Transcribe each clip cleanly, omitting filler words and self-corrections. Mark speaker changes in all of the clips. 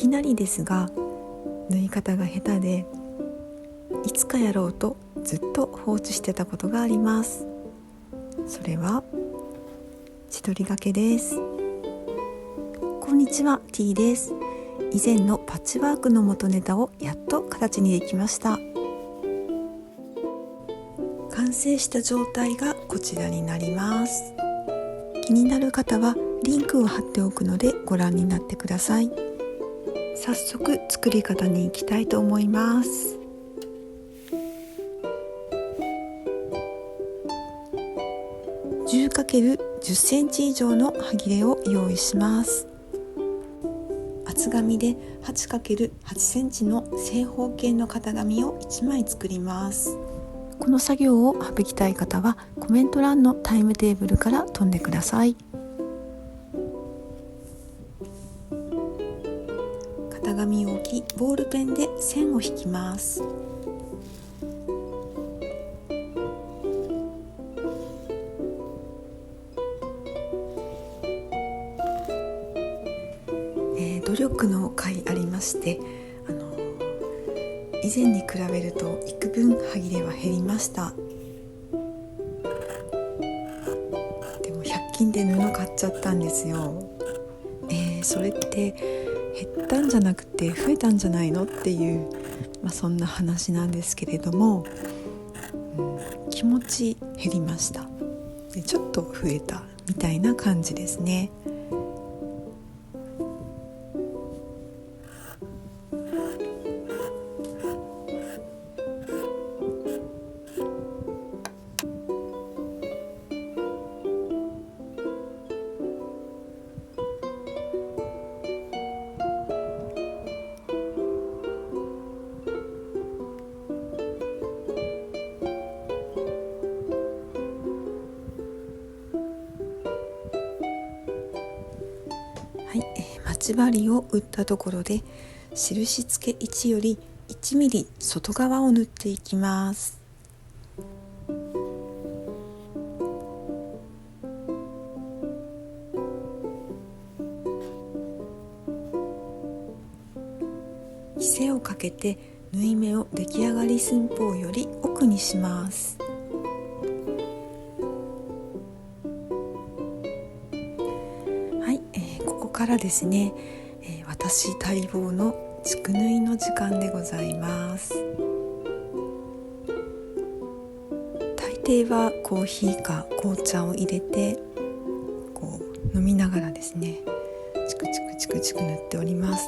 Speaker 1: きなりですが縫い方が下手で、いつかやろうとずっと放置してたことがあります。それは千鳥掛けです。こんにちは、T です。以前のパッチワークの元ネタをやっと形にできました。完成した状態がこちらになります。気になる方はリンクを貼っておくのでご覧になってください。早速作り方に行きたいと思います。10×10 センチ以上の端切れを用意します。厚紙で 8×8 センチの正方形の型紙を1枚作ります。この作業を省きたい方はコメント欄のタイムテーブルから飛んでください。型紙を置き、ボールペンで線を引きます。努力の回ありまして、以前に比べると幾分端切れは減りました。でも100均で布買っちゃったんですよ。それって減ったんじゃなくて増えたんじゃないのっていう、そんな話なんですけれども、気持ち減りました。でちょっと増えたみたいな感じですね。待ち針を打ったところで印付け1より1ミリ外側を縫っていきます。キセをかけて縫い目を出来上がり寸法より奥にします。ここからですね、私待望の竹縫いの時間でございます。大抵はコーヒーか紅茶を入れて飲みながらですね、チクチクチクチク縫っております。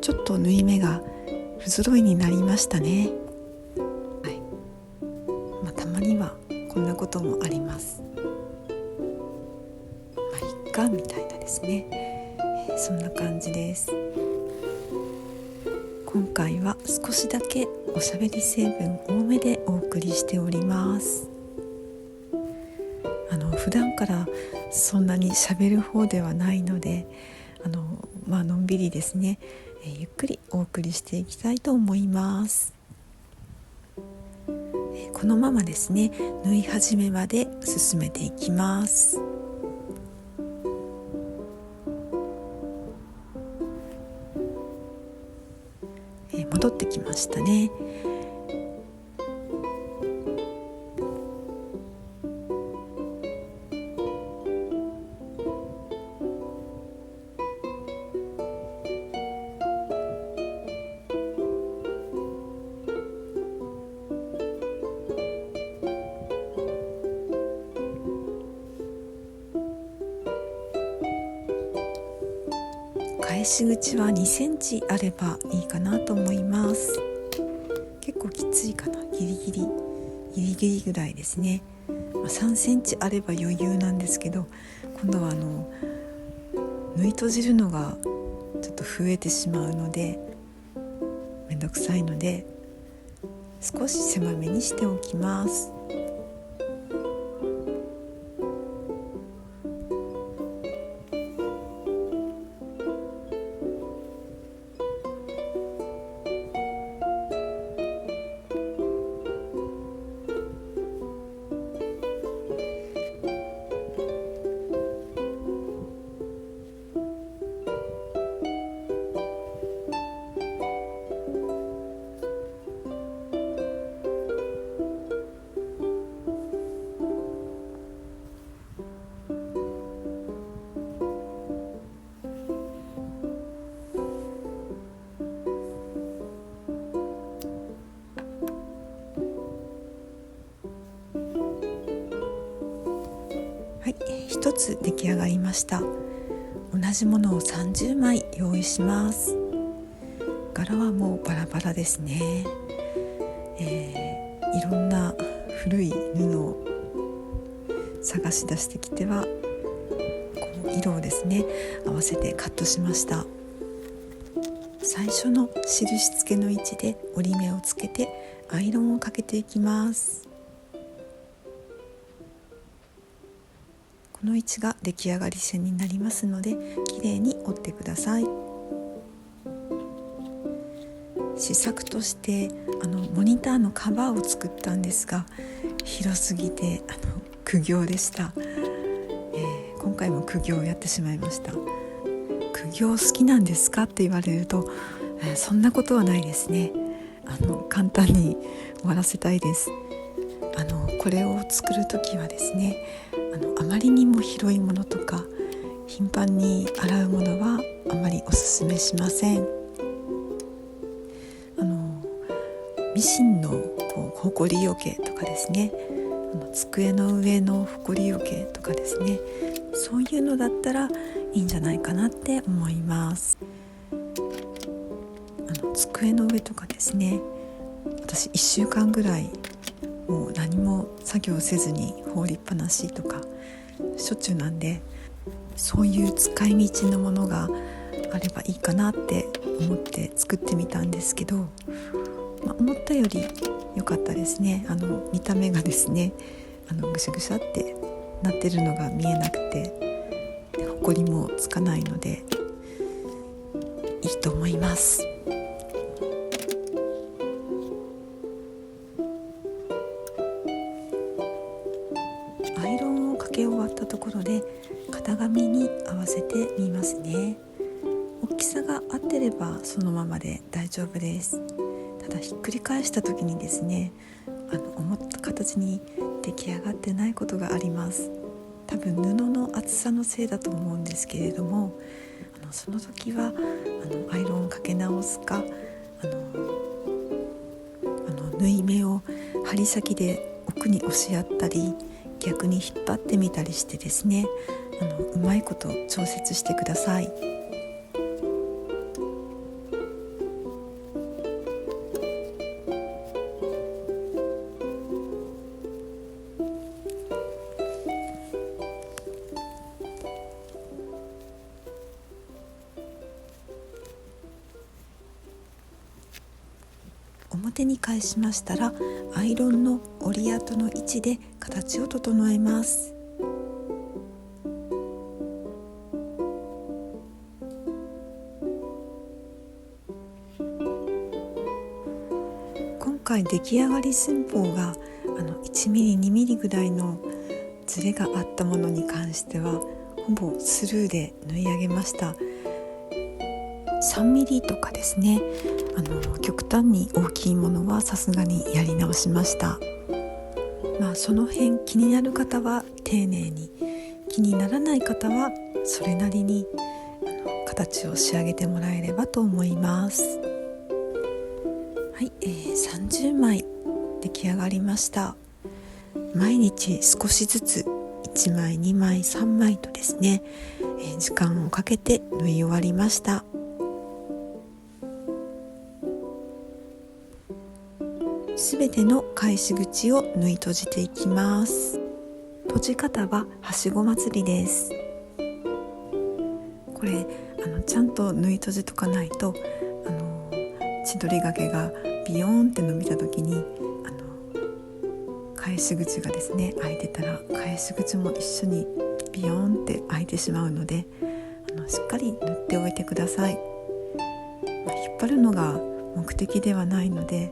Speaker 1: ちょっと縫い目が不揃いになりましたね。たまにはこんなこともあります。いっかみたいなですね、そんな感じです。今回は少しだけおしゃべり成分多めでお送りしております。普段からそんなにしゃべる方ではないので、のんびりですね、ゆっくりお送りしていきたいと思います。このままですね、縫い始めまで進めていきます。戻ってきましたね。返し口は2センチあればいいかなと思います。結構きついかな、ギリギリぐらいですね。3センチあれば余裕なんですけど、今度は縫い閉じるのがちょっと増えてしまうのでめんどくさいので、少し狭めにしておきます。はい、一つ出来上がりました。同じものを30枚用意します。柄はもうバラバラですね。いろんな古い布を探し出してきては、この色をですね合わせてカットしました。最初の印付けの位置で折り目をつけてアイロンをかけていきます。この位置が出来上がり線になりますので、きれいに折ってください。試作としてモニターのカバーを作ったんですが、広すぎて苦行でした。今回も苦行をやってしまいました。苦行好きなんですかって言われると、そんなことはないですね。簡単に終わらせたいです。これを作るときはですね、あまりにも広いものとか頻繁に洗うものはあまりおすすめしません。ミシンのほこりよけとかですね、机の上のほこりよけとかですね、そういうのだったらいいんじゃないかなって思います。机の上とかですね、私1週間ぐらいもう何も作業せずに放りっぱなしとかしょっちゅうなんで、そういう使い道のものがあればいいかなって思って作ってみたんですけど、思ったより良かったですね。見た目がですねぐしゃぐしゃってなってるのが見えなくて、ほこりもつかないのでいいと思います。アイロンをかけ終わったところで型紙に合わせてみますね。大きさが合ってればそのままで大丈夫です。ただひっくり返した時にですね、思った形に出来上がってないことがあります。多分布の厚さのせいだと思うんですけれども、その時はアイロンをかけ直すか、縫い目を針先で奥に押し合ったり逆に引っ張ってみたりしてですね、うまいこと調節してください。表に返しましたら、アイロンの折り跡の位置で形を整えます。今回出来上がり寸法が1ミリ2ミリぐらいのズレがあったものに関してはほぼスルーで縫い上げました。3ミリとかですね、極端に大きいものはさすがにやり直しました。その辺気になる方は丁寧に、気にならない方はそれなりに形を仕上げてもらえればと思います。はい、30枚出来上がりました。毎日少しずつ1枚2枚3枚とですね、時間をかけて縫い終わりました。すべての返し口を縫い閉じていきます。閉じ方ははしご祭りです。これちゃんと縫い閉じとかないと千鳥掛けがビヨーンって伸びた時に返し口がですね開いてたら返し口も一緒にビヨーンって開いてしまうのでしっかり縫っておいてください。引っ張るのが目的ではないので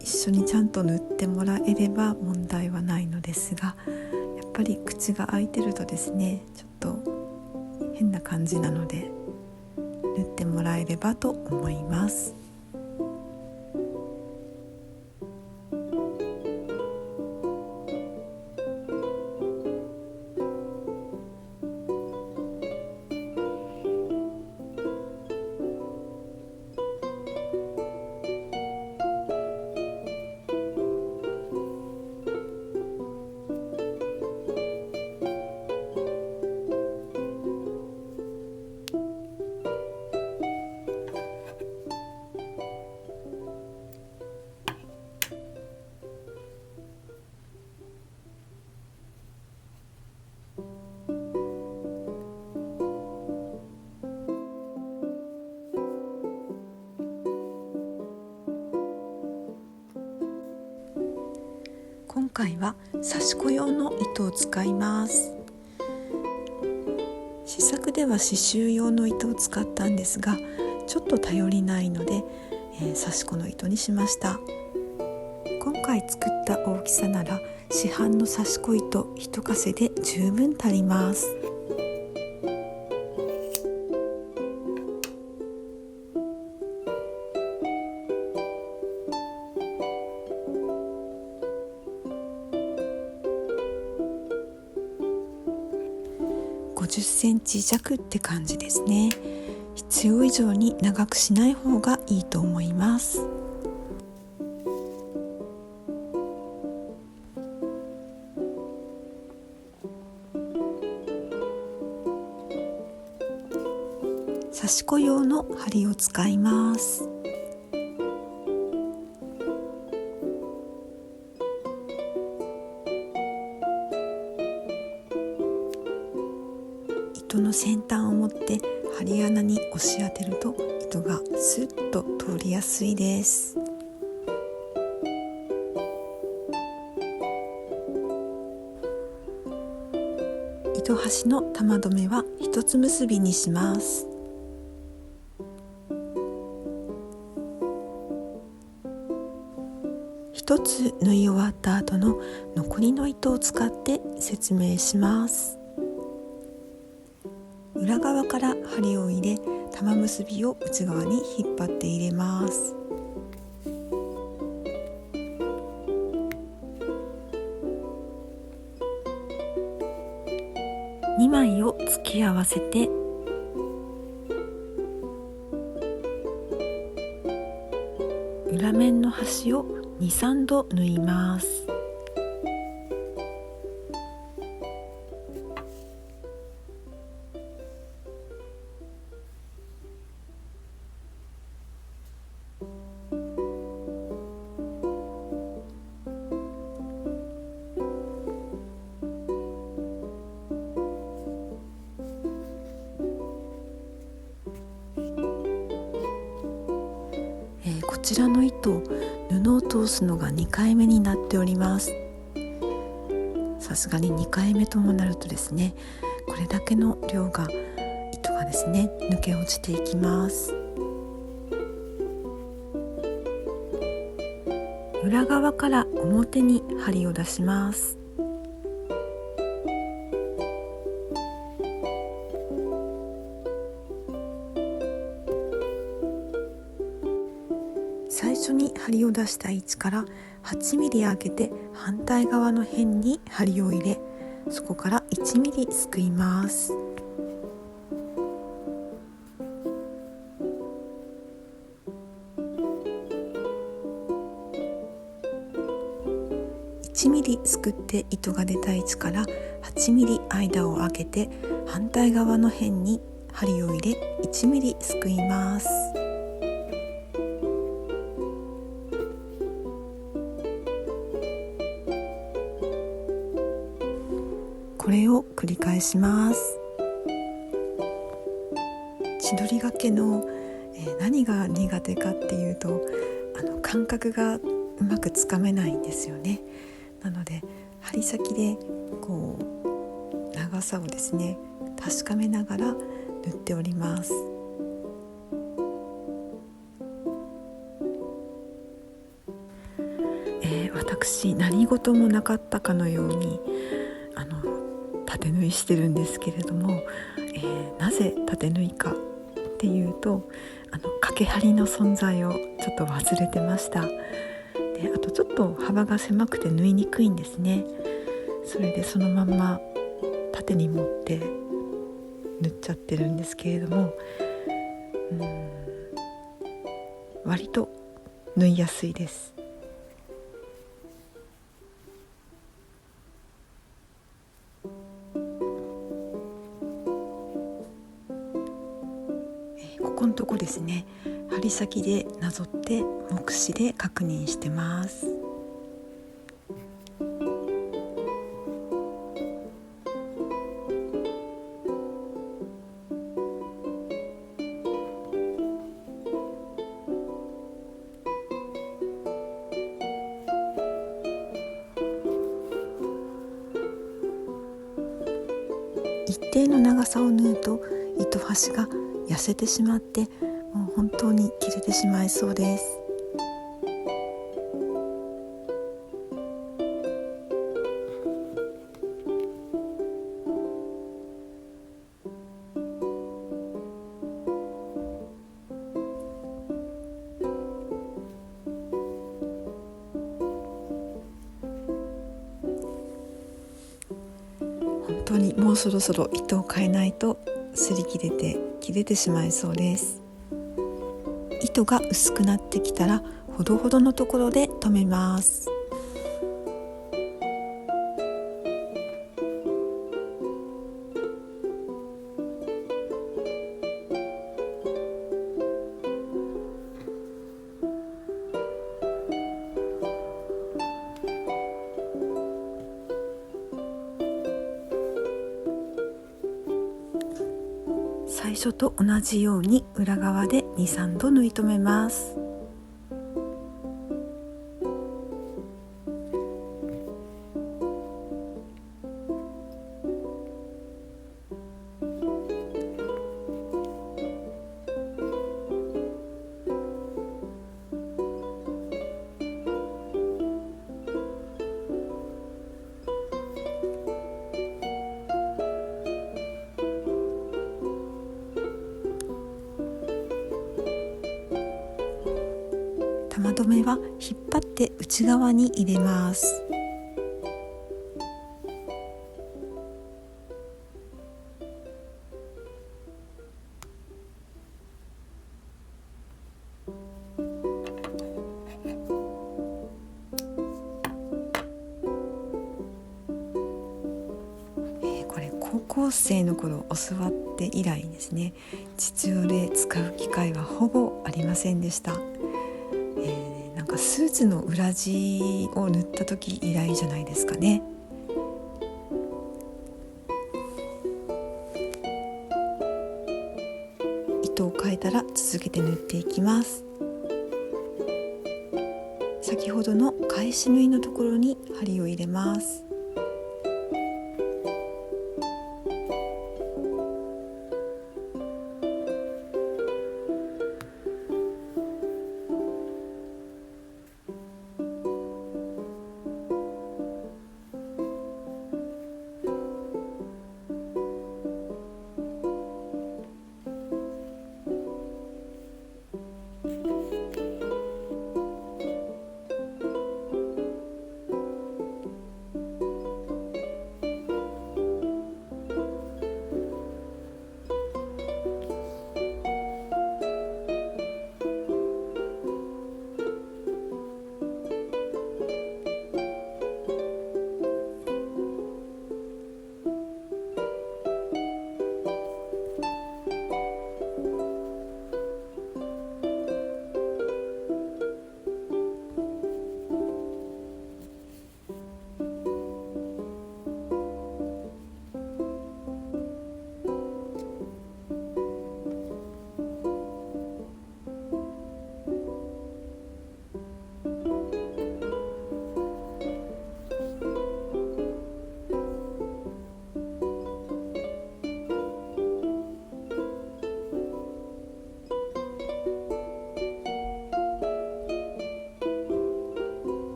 Speaker 1: 一緒にちゃんと縫ってもらえれば問題はないのですが、やっぱり口が開いてるとですねちょっと変な感じなので縫ってもらえればと思います。今回は刺し子用の糸を使います。試作では刺繍用の糸を使ったんですがちょっと頼りないので、刺し子の糸にしました。今回作った大きさなら市販の刺し子糸1かせで十分足ります。50センチ弱って感じですね。必要以上に長くしない方がいいと思います。刺し子用の針を使います。糸の先端を持って針穴に押し当てると糸がスッと通りやすいです。糸端の玉留めは一つ結びにします。一つ縫い終わった後の残りの糸を使って説明します。裏側から針を入れ玉結びを内側に引っ張って入れます。2枚を突き合わせて裏面の端を 2,3 度縫います。こちらの糸、布を通すのが2回目になっております。さすがに2回目ともなるとですね、これだけの量が糸がですね抜け落ちていきます。裏側から表に針を出します。最初に針を出した位置から8ミリ上げて反対側の辺に針を入れ、そこから1ミリすくいます。1 1ミリすくって糸が出た位置から8ミリ間を空けて反対側の辺に針を入れ1ミリすくいます。これを繰り返します。千鳥掛けの、何が苦手かっていうと感覚がうまくつかめないんですよね。なので針先でこう長さをですね確かめながら縫っております。私何事もなかったかのように縦縫いしてるんですけれども、なぜ縦縫いかっていうと掛け針の存在をちょっと忘れてました。であとちょっと幅が狭くて縫いにくいんですね。それでそのまんま縦に持って縫っちゃってるんですけれども、割と縫いやすいです。ここのとこですね、針先でなぞって目視で確認してます。一定の長さを縫うと糸端が痩せてしまってもう本当に切れてしまいそうです。本当にもうそろそろ糸を変えないと擦り切れて切れてしまいそうです。糸が薄くなってきたらほどほどのところで留めます。最初と同じように裏側で 2,3 度縫い留めます。玉留めは引っ張って内側に入れます。これ高校生の頃教わって以来ですね、実用で使う機会はほぼありませんでした。なんかスーツの裏地を塗った時以来じゃないですかね。糸を変えたら続けて縫っていきます。先ほどの返し縫いのところに針を入れます。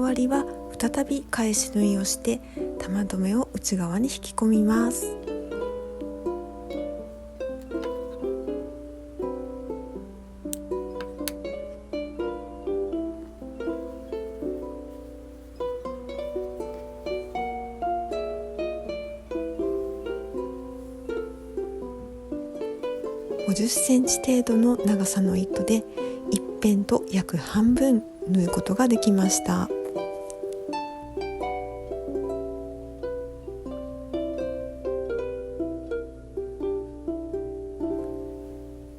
Speaker 1: わりは再び返し縫いをして玉留めを内側に引き込みます。50センチ程度の長さの糸で一辺と約半分縫うことができました。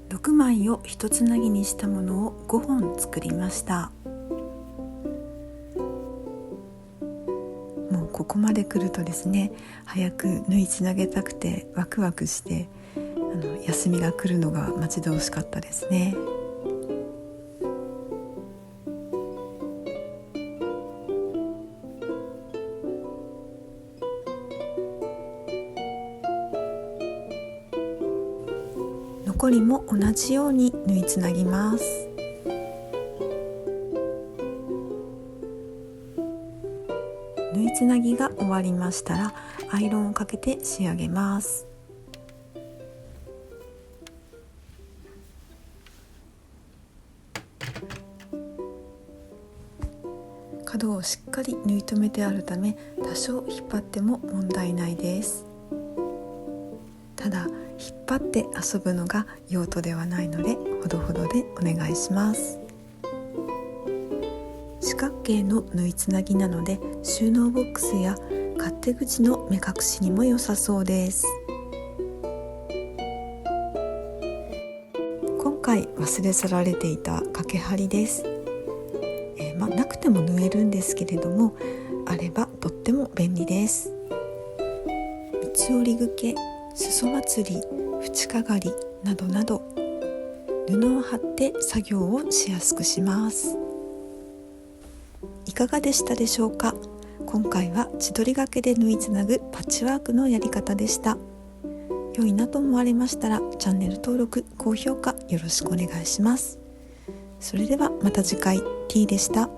Speaker 1: 6枚を一つなぎにしたものを5本作りました。もうここまで来るとですね、早く縫いつなげたくてワクワクして休みが来るのが待ち遠しかったですね。残りも同じように縫いつなぎます。縫いつなぎが終わりましたらアイロンをかけて仕上げます。角をしっかり縫い留めてあるため多少引っ張っても問題ないです。ただ引っ張って遊ぶのが用途ではないのでほどほどでお願いします。四角形の縫いつなぎなので収納ボックスや勝手口の目隠しにも良さそうです。今回忘れ去られていた掛け針です。なくても縫えるんですけれども、あればとっても便利です。三つ折りぐけ、裾まつり、縁かがりなどなど布を貼って作業をしやすくします。いかがでしたでしょうか。今回は千鳥掛けで縫いつなぐパッチワークのやり方でした。良いなと思われましたらチャンネル登録、高評価よろしくお願いします。それではまた次回。T でした。